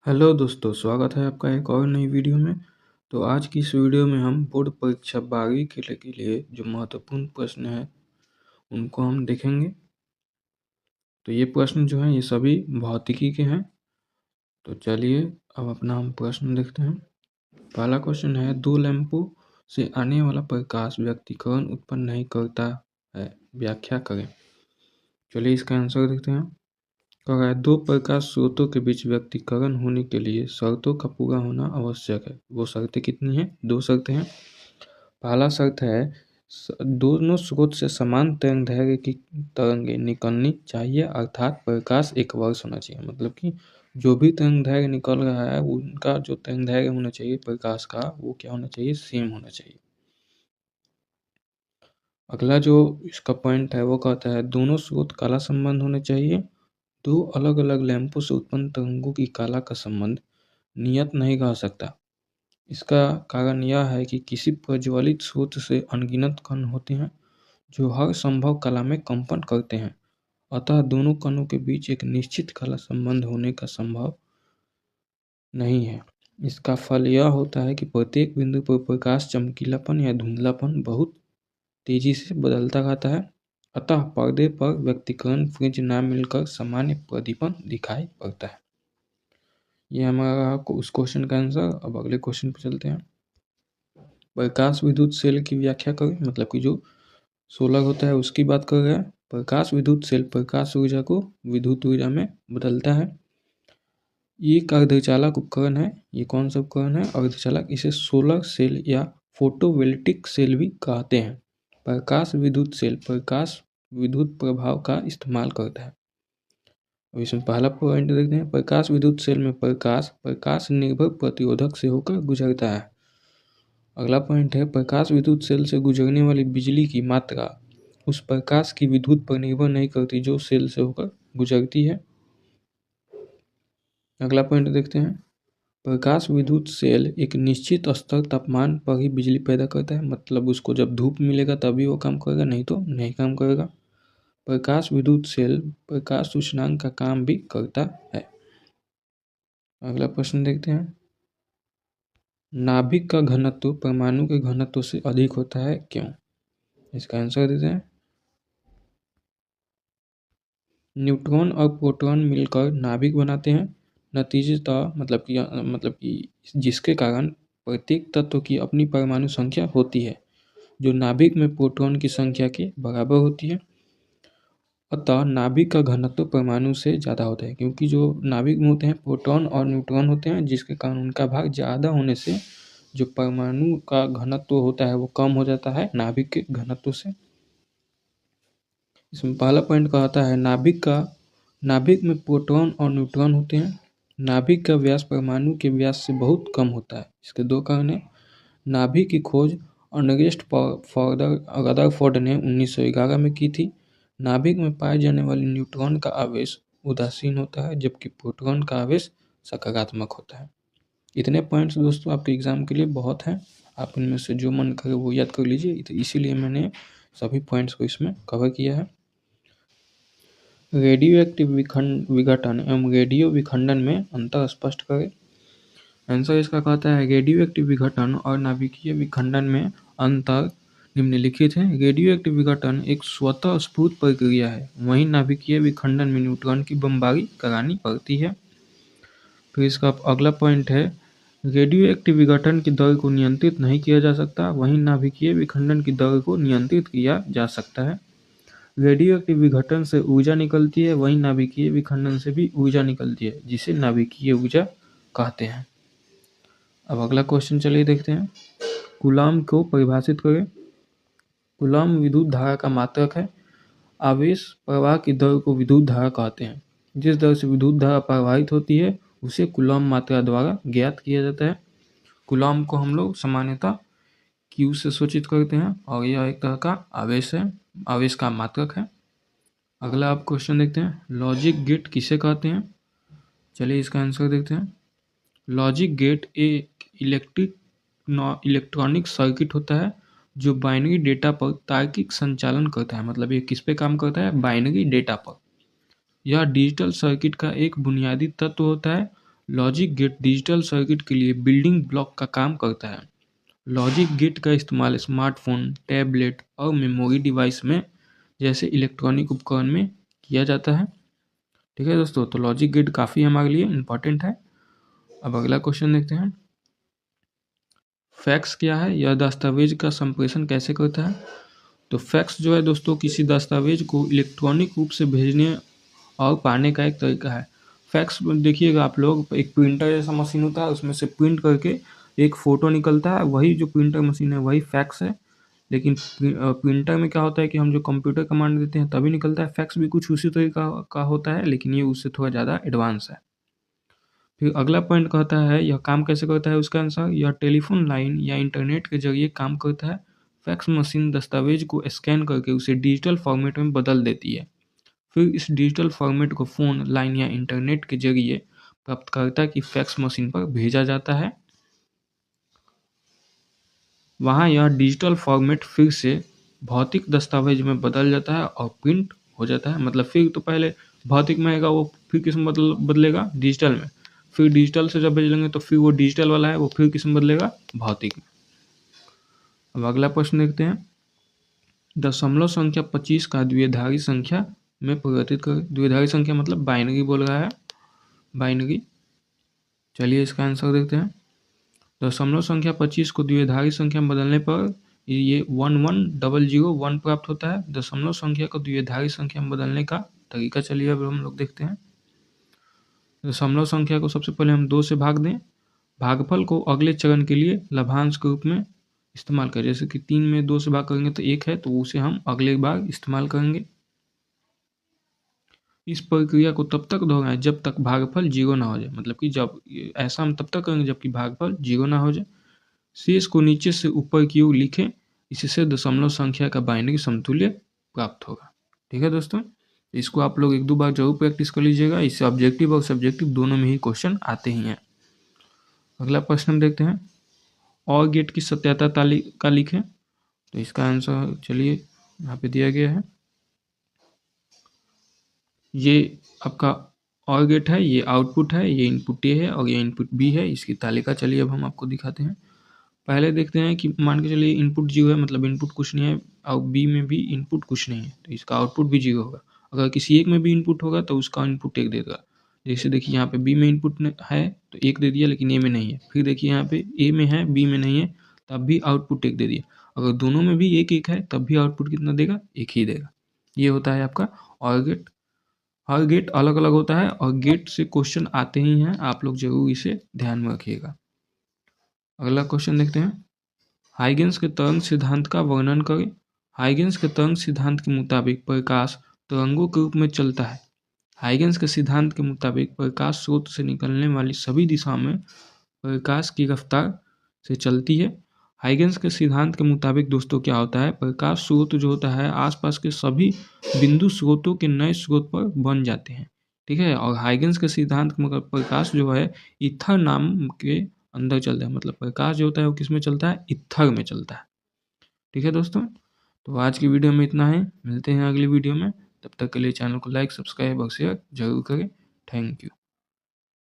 Hello दोस्तों, स्वागत है आपका एक और नई वीडियो में। तो आज की इस वीडियो में हम बोर्ड परीक्षा 12वीं के लिए जो महत्वपूर्ण प्रश्न हैं उनको हम देखेंगे। तो ये प्रश्न जो हैं ये सभी भौतिकी के हैं। तो चलिए अब अपना हम प्रश्न देखते हैं। पहला क्वेश्चन है, दो लैंपों से आने वाला प्रकाश व्यतिकरण उत्पन्न नहीं करता है, व्याख्या करें। चलिए इसका आंसर देखते हैं। कह रहा है, दो प्रकाश स्रोतों के बीच व्यतिकरण होने के लिए शर्तों का पूरा होना आवश्यक है। वो शर्तें कितनी हैं? दो शर्तें हैं। पहला शर्त है, दोनों स्रोत से समान तरंगदैर्घ्य की तरंगें निकलनी चाहिए, अर्थात प्रकाश एक वर्ष होना चाहिए। मतलब कि जो भी तरंगदैर्घ्य निकल रहा है उनका जो तरंगदैर्घ्य होना चाहिए प्रकाश का, वो क्या होना चाहिए? सेम होना चाहिए। अगला जो इसका पॉइंट है वो कहता है, दोनों स्रोत काला संबंध होने चाहिए। दो अलग अलग लैंपों से उत्पन्न तरंगों की काला का संबंध नियत नहीं कह सकता। इसका कारण यह है कि किसी प्रज्वलित स्रोत से अनगिनत कण होते हैं जो हर संभव कला में कंपन करते हैं, अतः दोनों कणों के बीच एक निश्चित कला संबंध होने का संभव नहीं है। इसका फल यह होता है कि प्रत्येक बिंदु पर प्रकाश चमकीलापन या धुंधलापन बहुत तेजी से बदलता रहता है, अतः पर्दे पर व्यतिकरण फ्रिंज न मिलकर सामान्य प्रदीपन दिखाई पड़ता है। ये हमारा उस क्वेश्चन का आंसर। अब अगले क्वेश्चन पर चलते हैं। प्रकाश विद्युत सेल की व्याख्या करें। मतलब कि जो सोलर होता है उसकी बात कर रहे हैं। प्रकाश विद्युत सेल प्रकाश ऊर्जा को विद्युत ऊर्जा में बदलता है। ये एक अर्धचालक उपकरण है। ये कौन सा उपकरण है? अर्धचालक। इसे सोलर सेल या फोटोवोल्टिक सेल भी कहते हैं। प्रकाश विद्युत सेल प्रकाश विद्युत प्रभाव का इस्तेमाल करता है। अब इसमें पहला पॉइंट देखते हैं। प्रकाश विद्युत सेल में प्रकाश निर्भर प्रतिरोधक से होकर गुजरता है। अगला पॉइंट है, प्रकाश विद्युत सेल से गुजरने वाली बिजली की मात्रा उस प्रकाश की विद्युत पर निर्भर नहीं करती जो सेल से होकर गुजरती है। अगला पॉइंट देखते हैं। प्रकाश विद्युत सेल एक निश्चित स्तर तापमान पर ही बिजली पैदा करता है। मतलब उसको जब धूप मिलेगा तभी वो काम करेगा, नहीं तो नहीं काम करेगा। प्रकाश विद्युत सेल प्रकाश सूचकांक का काम भी करता है। अगला प्रश्न देखते हैं। नाभिक का घनत्व परमाणु के घनत्व से अधिक होता है, क्यों? इसका आंसर देते हैं। न्यूट्रॉन और प्रोटॉन मिलकर नाभिक बनाते हैं। नतीजतः मतलब कि जिसके कारण प्रत्येक तत्व की अपनी परमाणु संख्या होती है जो नाभिक में प्रोटॉन की संख्या के बराबर होती है। अतः नाभिक का घनत्व परमाणु से ज़्यादा होता है, क्योंकि जो नाभिक में होते हैं प्रोटॉन और न्यूट्रॉन होते हैं, जिसके कारण उनका भाग ज़्यादा होने से जो परमाणु का घनत्व होता है वो कम हो जाता है नाभिक के घनत्व से। इसमें पहला पॉइंट कहता है, नाभिक में प्रोटॉन और न्यूट्रॉन होते हैं। नाभिक का व्यास परमाणु के व्यास से बहुत कम होता है। इसके दो कारण हैं। नाभिक की खोज अर्नेस्ट रदरफोर्ड ने 1911 में की थी। नाभिक में पाए जाने वाले न्यूट्रॉन का आवेश उदासीन होता है, जबकि प्रोटॉन का आवेश सकारात्मक होता है। इतने पॉइंट्स दोस्तों आपके एग्जाम के लिए बहुत हैं। आप इनमें से जो मन करे वो याद कर लीजिए। तो इसीलिए मैंने सभी पॉइंट्स को इसमें कवर किया है। रेडियो एक्टिव विघटन एवं रेडियो विखंडन में अंतर स्पष्ट करें। आंसर इसका कहता है, रेडियो एक्टिव विघटन और नाभिकीय विखंडन में अंतर निम्नलिखित है। रेडियो एक्टिव विघटन एक स्वतः स्फूर्त प्रक्रिया है, वहीं नाभिकीय विखंडन में न्यूट्रॉन की बमबारी करानी पड़ती है। फिर इसका अगला पॉइंट है, रेडियो एक्टिव विघटन की दर को नियंत्रित नहीं किया जा सकता, वहीं नाभिकीय विखंडन की दर को नियंत्रित किया जा सकता है। रेडियो एक्टिव विघटन से ऊर्जा निकलती है, वहीं नाभिकीय विखंडन से भी ऊर्जा निकलती है, जिसे नाभिकीय ऊर्जा कहते हैं। अब अगला क्वेश्चन चलिए देखते हैं। कूलाम को परिभाषित करें। कूलाम विद्युत धारा का मात्रक है। आवेश प्रवाह की दर को विद्युत धारा कहते हैं। जिस दर से विद्युत धारा प्रवाहित होती है उसे कूलाम मात्रा द्वारा ज्ञात किया जाता है। कूलाम को हम लोग सामान्यतः Q से सूचित करते हैं और यह एक तरह का आवेश है, आवेश का मात्रक है। अगला आप क्वेश्चन देखते हैं। लॉजिक गेट किसे कहते हैं? चलिए इसका आंसर देखते हैं। लॉजिक गेट एक इलेक्ट्रॉनिक सर्किट होता है जो बाइनरी डेटा पर तार्किक संचालन करता है। मतलब ये किस पे काम करता है? बाइनरी डेटा पर। यह डिजिटल सर्किट का एक बुनियादी तत्व होता है। लॉजिक गेट डिजिटल सर्किट के लिए बिल्डिंग ब्लॉक का काम करता है। लॉजिक गेट का इस्तेमाल स्मार्टफोन, टैबलेट और मेमोरी डिवाइस में जैसे इलेक्ट्रॉनिक उपकरण में किया जाता है। ठीक है दोस्तों, तो लॉजिक गेट काफ़ी हमारे लिए इम्पॉर्टेंट है। अब अगला क्वेश्चन देखते हैं। फैक्स क्या है? यह दस्तावेज का संप्रेषण कैसे करता है? तो फैक्स जो है दोस्तों, किसी दस्तावेज को इलेक्ट्रॉनिक रूप से भेजने और पाने का एक तरीका है। फैक्स देखिएगा आप लोग, एक प्रिंटर जैसा मशीन होता है, उसमें से प्रिंट करके एक फ़ोटो निकलता है, वही जो प्रिंटर मशीन है वही फैक्स है। लेकिन प्रिंटर में क्या होता है कि हम जो कंप्यूटर कमांड देते हैं तभी निकलता है। फैक्स भी कुछ उसी तरीका का होता है, लेकिन ये उससे थोड़ा ज़्यादा एडवांस है। फिर अगला पॉइंट कहता है यह काम कैसे करता है। उसका आंसर, यह टेलीफोन लाइन या इंटरनेट के जरिए काम करता है। फैक्स मशीन दस्तावेज को स्कैन करके उसे डिजिटल फॉर्मेट में बदल देती है। फिर इस डिजिटल फॉर्मेट को फ़ोन लाइन या इंटरनेट के जरिए प्राप्तकर्ता की फैक्स मशीन पर भेजा जाता है। वहाँ यह डिजिटल फॉर्मेट फिर से भौतिक दस्तावेज में बदल जाता है और प्रिंट हो जाता है। मतलब फिर तो पहले भौतिक में आएगा, वो फिर किस में बदलेगा? डिजिटल में। फिर डिजिटल से जब भेज लेंगे तो फिर वो डिजिटल वाला है वो फिर किस में बदलेगा? भौतिक में। अब अगला प्रश्न देखते हैं। दशमलव संख्या 25 का द्विआधारी संख्या में परिवर्तित करें। द्विआधारी संख्या मतलब बाइनरी बोल रहा है, बाइनरी। चलिए इसका आंसर देखते हैं। दशमलव संख्या 25 को द्विआधारी संख्या में बदलने पर ये 11001 प्राप्त होता है। दशमलव संख्या को द्विआधारी संख्या में बदलने का तरीका चलिए अब हम लोग देखते हैं। दशमलव संख्या को सबसे पहले हम 2 से भाग दें। भागफल को अगले चरण के लिए लाभांश के रूप में इस्तेमाल करें। जैसे कि 3 में 2 से भाग करेंगे तो 1 है, तो उसे हम अगले बार इस्तेमाल करेंगे। इस प्रक्रिया को तब तक दोहराएं जब तक भागफल 0 ना हो जाए। मतलब कि जब ऐसा हम तब तक करेंगे जबकि भागफल 0 ना हो जाए। शेष को नीचे से ऊपर की ओर लिखें, इससे दशमलव संख्या का बाइनरी समतुल्य प्राप्त होगा। ठीक है दोस्तों, इसको आप लोग 1-2 बार जरूर प्रैक्टिस कर लीजिएगा। इससे ऑब्जेक्टिव और सब्जेक्टिव दोनों में ही क्वेश्चन आते ही हैं। अगला प्रश्न हम देखते हैं। और गेट की सत्यता तालिका लिखें। तो इसका आंसर चलिए यहाँ पे दिया गया है। ये आपका और गेट है, ये आउटपुट है, ये इनपुट ए है और ये इनपुट बी है। इसकी तालिका चलिए अब हम आपको दिखाते हैं। पहले देखते हैं कि मान के चलिए इनपुट 0 है, मतलब इनपुट कुछ नहीं है, और बी में भी इनपुट कुछ नहीं है, तो इसका आउटपुट भी 0 होगा। अगर किसी एक में भी इनपुट होगा तो उसका इनपुट 1 देगा। जैसे देखिए यहाँ पे बी में इनपुट है तो 1 दे दिया, लेकिन ए में नहीं है। फिर देखिए यहाँ पे ए में है, बी में नहीं है, तब भी आउटपुट 1 दे दिया। अगर दोनों में भी 1-1 है तब भी आउटपुट कितना देगा? 1 ही देगा। ये होता है आपका और गेट। हर गेट अलग अलग होता है और गेट से क्वेश्चन आते ही हैं, आप लोग जरूर इसे ध्यान में रखिएगा। अगला क्वेश्चन देखते हैं। हाइगेंस के तरंग सिद्धांत का वर्णन करें। हाइगेंस के तरंग सिद्धांत के मुताबिक प्रकाश तरंगों के रूप में चलता है। हाइगेंस के सिद्धांत के मुताबिक प्रकाश स्रोत से निकलने वाली सभी दिशाओं में प्रकाश की रफ्तार से चलती है। हाइगेंस के सिद्धांत के मुताबिक दोस्तों क्या होता है, प्रकाश स्रोत जो होता है आसपास के सभी बिंदु स्रोतों के नए स्रोत पर बन जाते हैं। ठीक है, और हाइगेंस के सिद्धांत के मुताबिक प्रकाश जो है ईथर नाम के अंदर चलता है। मतलब प्रकाश जो होता है वो किस में चलता है? ईथर में चलता है। ठीक है दोस्तों, तो आज की वीडियो में इतना है। मिलते हैं अगली वीडियो में। तब तक के लिए चैनल को लाइक, सब्सक्राइब और शेयर जरूर करें। Thank you.